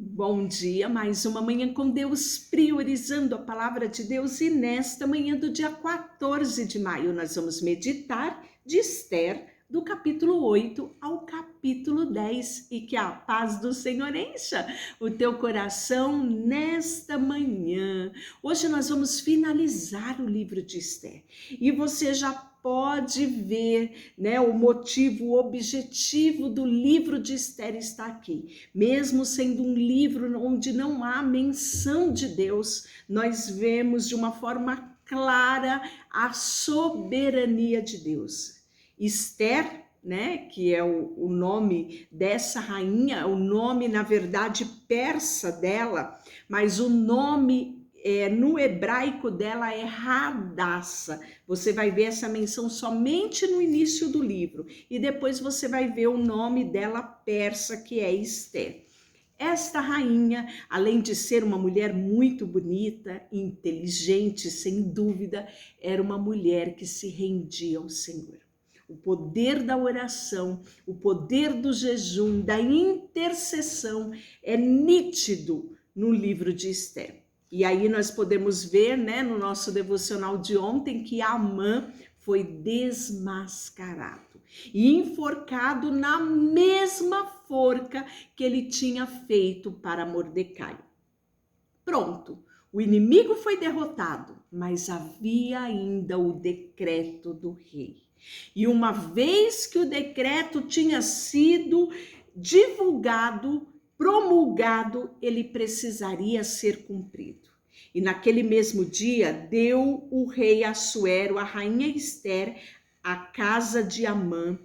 Bom dia, mais uma manhã com Deus, priorizando a palavra de Deus. E nesta manhã do dia 14 de maio, nós vamos meditar de Esther, do capítulo 8 ao capítulo 10. E que a paz do Senhor encha o teu coração nesta manhã. Hoje nós vamos finalizar o livro de Esther. E você já pode ver, né, o motivo, o objetivo do livro de Esther está aqui. Mesmo sendo um livro onde não há menção de Deus, nós vemos de uma forma clara a soberania de Deus. Esther, né, que é o nome dessa rainha, o nome, na verdade, persa dela, mas o nome no hebraico dela é Radassa. Você vai ver essa menção somente no início do livro e depois você vai ver o nome dela persa, que é Esther. Esta rainha, além de ser uma mulher muito bonita, inteligente, sem dúvida, era uma mulher que se rendia ao Senhor. O poder da oração, o poder do jejum, da intercessão é nítido no livro de Esther. E aí nós podemos ver, né, no nosso devocional de ontem, que Amã foi desmascarado e enforcado na mesma forca que ele tinha feito para Mordecai. Pronto, o inimigo foi derrotado, mas havia ainda o decreto do rei. E uma vez que o decreto tinha sido divulgado, promulgado, ele precisaria ser cumprido. E naquele mesmo dia deu o rei Assuero, a rainha Esther, a casa de Amã,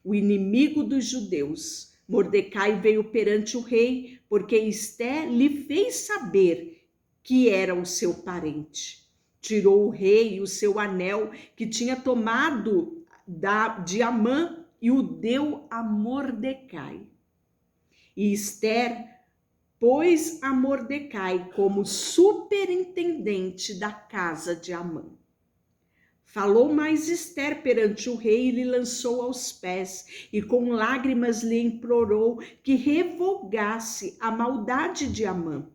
o inimigo dos judeus. Mordecai veio perante o rei, porque Esther lhe fez saber que era o seu parente. Tirou o rei o seu anel que tinha tomado de Amã e o deu a Mordecai. E Esther pôs a Mordecai como superintendente da casa de Amã. Falou mais Esther perante o rei e lhe lançou aos pés, e com lágrimas lhe implorou que revogasse a maldade de Amã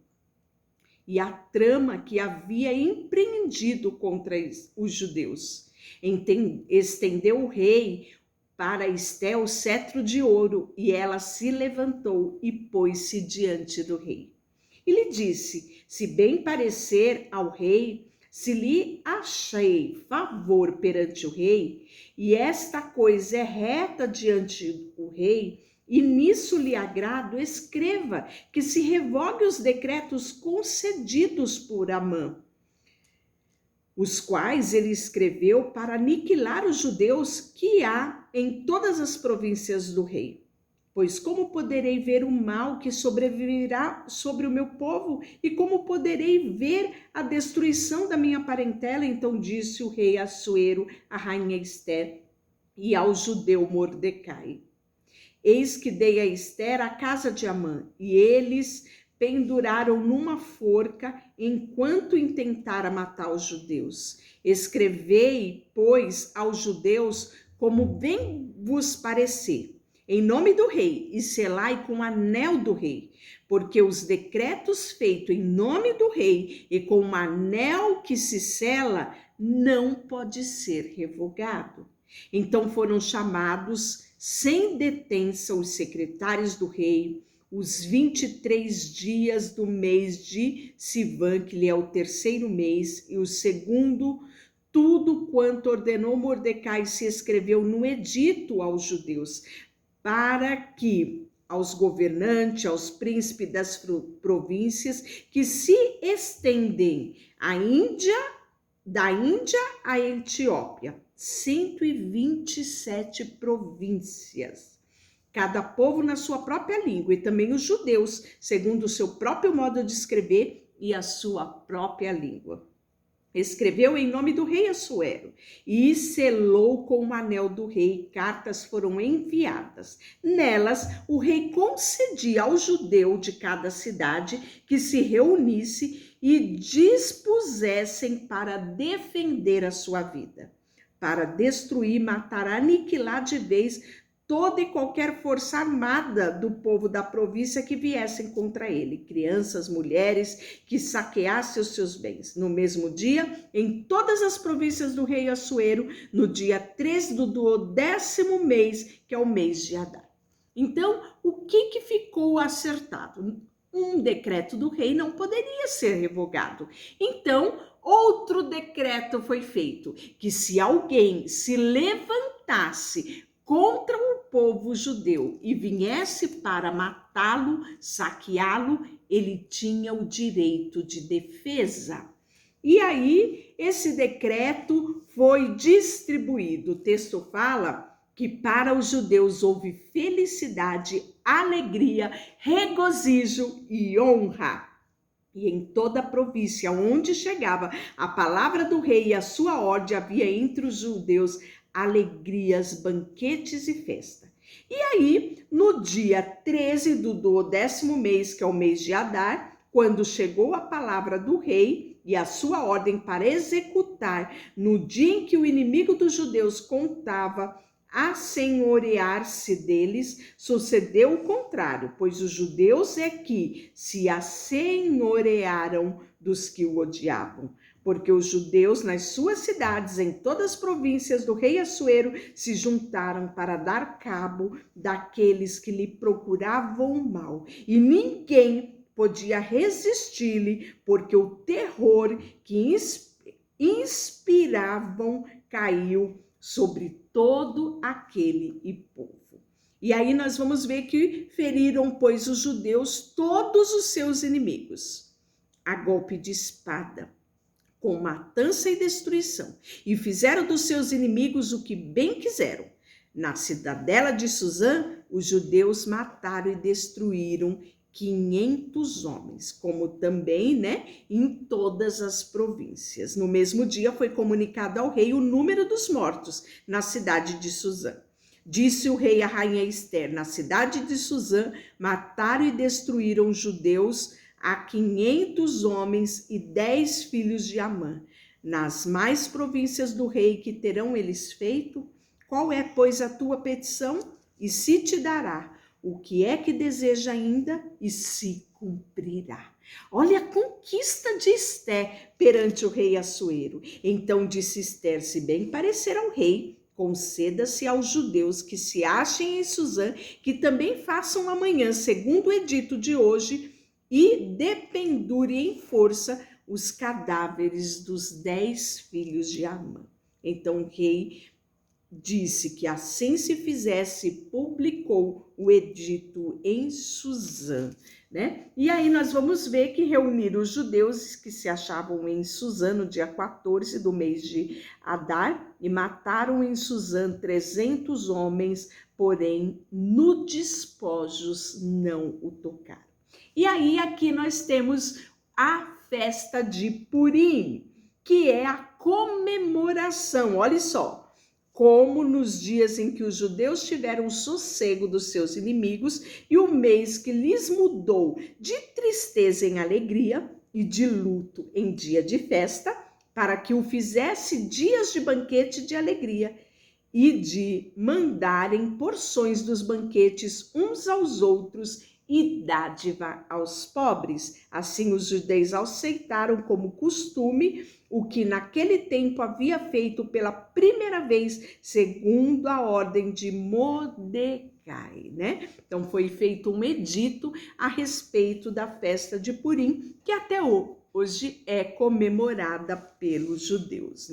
e a trama que havia empreendido contra os judeus. Estendeu o rei para Esther o cetro de ouro, e ela se levantou e pôs-se diante do rei. E lhe disse: se bem parecer ao rei, se lhe achei favor perante o rei, e esta coisa é reta diante do rei, e nisso lhe agrado, escreva que se revogue os decretos concedidos por Amã, os quais ele escreveu para aniquilar os judeus que há em todas as províncias do rei. Pois como poderei ver o mal que sobrevirá sobre o meu povo? E como poderei ver a destruição da minha parentela? Então disse o rei Assuero, a rainha Esther, e ao judeu Mordecai: eis que dei a Esther a casa de Amã, e eles penduraram numa forca enquanto intentara matar os judeus. Escrevei, pois, aos judeus como bem vos parecer, em nome do rei, e selai com o anel do rei, porque os decretos feitos em nome do rei e com o anel que se sela não pode ser revogado. Então foram chamados sem detença os secretários do rei, os 23 dias do mês de Sivan, que lhe é o terceiro mês, e o segundo, tudo quanto ordenou Mordecai se escreveu no edito aos judeus, para que aos governantes, aos príncipes das províncias que se estendem da Índia à Etiópia, 127 províncias, cada povo na sua própria língua, e também os judeus, segundo o seu próprio modo de escrever e a sua própria língua. Escreveu em nome do rei Assuero e selou com o anel do rei. Cartas foram enviadas. Nelas, o rei concedia ao judeu de cada cidade que se reunisse e dispusessem para defender a sua vida, para destruir, matar, aniquilar de vez toda e qualquer força armada do povo da província que viessem contra ele, crianças, mulheres, que saqueassem os seus bens. No mesmo dia, em todas as províncias do rei Assuero, no dia 13 do 10º mês, que é o mês de Adar. Então, o que ficou acertado? Um decreto do rei não poderia ser revogado. Então, outro decreto foi feito, que se alguém se levantasse contra o povo judeu e viesse para matá-lo, saqueá-lo, ele tinha o direito de defesa. E aí, esse decreto foi distribuído. O texto fala que para os judeus houve felicidade, alegria, regozijo e honra. E em toda a província onde chegava a palavra do rei e a sua ordem, havia entre os judeus alegrias, banquetes e festa. E aí, no dia 13 do 10º mês, que é o mês de Adar, quando chegou a palavra do rei e a sua ordem para executar, no dia em que o inimigo dos judeus contava assenhorear-se deles, sucedeu o contrário, pois os judeus é que se assenhorearam dos que o odiavam, porque os judeus nas suas cidades, em todas as províncias do rei Assuero, se juntaram para dar cabo daqueles que lhe procuravam o mal, e ninguém podia resistir-lhe, porque o terror que inspiravam caiu sobre todo aquele povo. E aí nós vamos ver que feriram, pois, os judeus todos os seus inimigos, a golpe de espada, com matança e destruição, e fizeram dos seus inimigos o que bem quiseram. Na cidadela de Suzã, os judeus mataram e destruíram 500 homens, como também, em todas as províncias. No mesmo dia foi comunicado ao rei o número dos mortos na cidade de Suzã. Disse o rei à rainha Ester: na cidade de Suzã mataram e destruíram os judeus a 500 homens e 10 filhos de Amã. Nas mais províncias do rei, que terão eles feito? Qual é, pois, a tua petição? E se te dará o que é que deseja ainda, e se cumprirá. Olha a conquista de Ester perante o rei Assuero. Então disse Ester: se bem parecer ao rei, conceda-se aos judeus que se achem em Suzã, que também façam amanhã, segundo o edito de hoje, e dependure em força os cadáveres dos 10 filhos de Amã. Então o rei disse que assim se fizesse, publicou o edito em Suzã, E aí nós vamos ver que reuniram os judeus que se achavam em Suzã no dia 14 do mês de Adar e mataram em Suzã 300 homens, porém no despojos não o tocaram. E aí aqui nós temos a festa de Purim, que é a comemoração, olha só, como nos dias em que os judeus tiveram sossego dos seus inimigos e o mês que lhes mudou de tristeza em alegria e de luto em dia de festa, para que o fizesse dias de banquete de alegria e de mandarem porções dos banquetes uns aos outros e dádiva aos pobres. Assim os judeus aceitaram como costume o que naquele tempo havia feito pela primeira vez, segundo a ordem de Mordecai, Então foi feito um edito a respeito da festa de Purim, que até hoje é comemorada pelos judeus,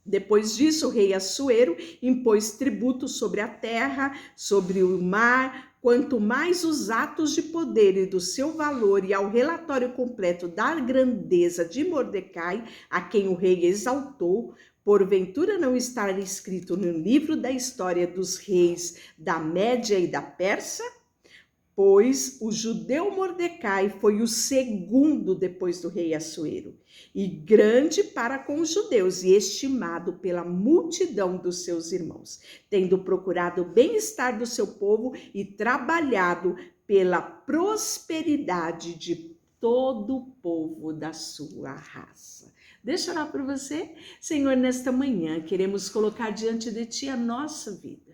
Depois disso, o rei Assuero impôs tributo sobre a terra, sobre o mar, quanto mais os atos de poder e do seu valor, e ao relatório completo da grandeza de Mordecai, a quem o rei exaltou, porventura não estará escrito no livro da história dos reis da Média e da Pérsia? Pois o judeu Mordecai foi o segundo depois do rei Assuero, e grande para com os judeus, e estimado pela multidão dos seus irmãos, tendo procurado o bem-estar do seu povo e trabalhado pela prosperidade de todo o povo da sua raça. Deixa eu orar por você. Senhor, nesta manhã queremos colocar diante de ti a nossa vida.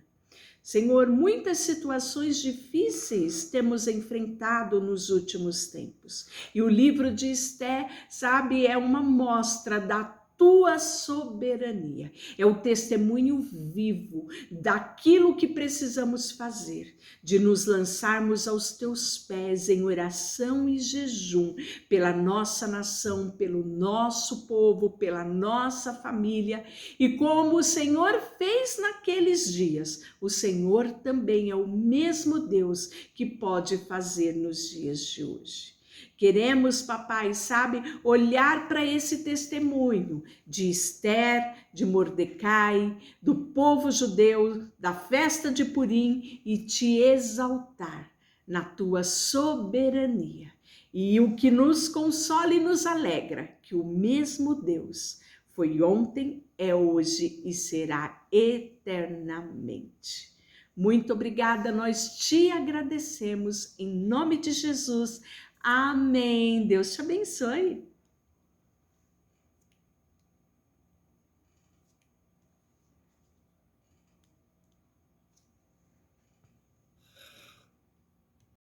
Senhor, muitas situações difíceis temos enfrentado nos últimos tempos. E o livro de Esté, sabe, é uma mostra da tua soberania. É o testemunho vivo daquilo que precisamos fazer, de nos lançarmos aos teus pés em oração e jejum pela nossa nação, pelo nosso povo, pela nossa família. E como o Senhor fez naqueles dias, o Senhor também é o mesmo Deus que pode fazer nos dias de hoje. Queremos, papai, sabe, olhar para esse testemunho de Esther, de Mordecai, do povo judeu, da festa de Purim e te exaltar na tua soberania. E o que nos consola e nos alegra, que o mesmo Deus foi ontem, é hoje e será eternamente. Muito obrigada, nós te agradecemos em nome de Jesus. Amém. Deus te abençoe.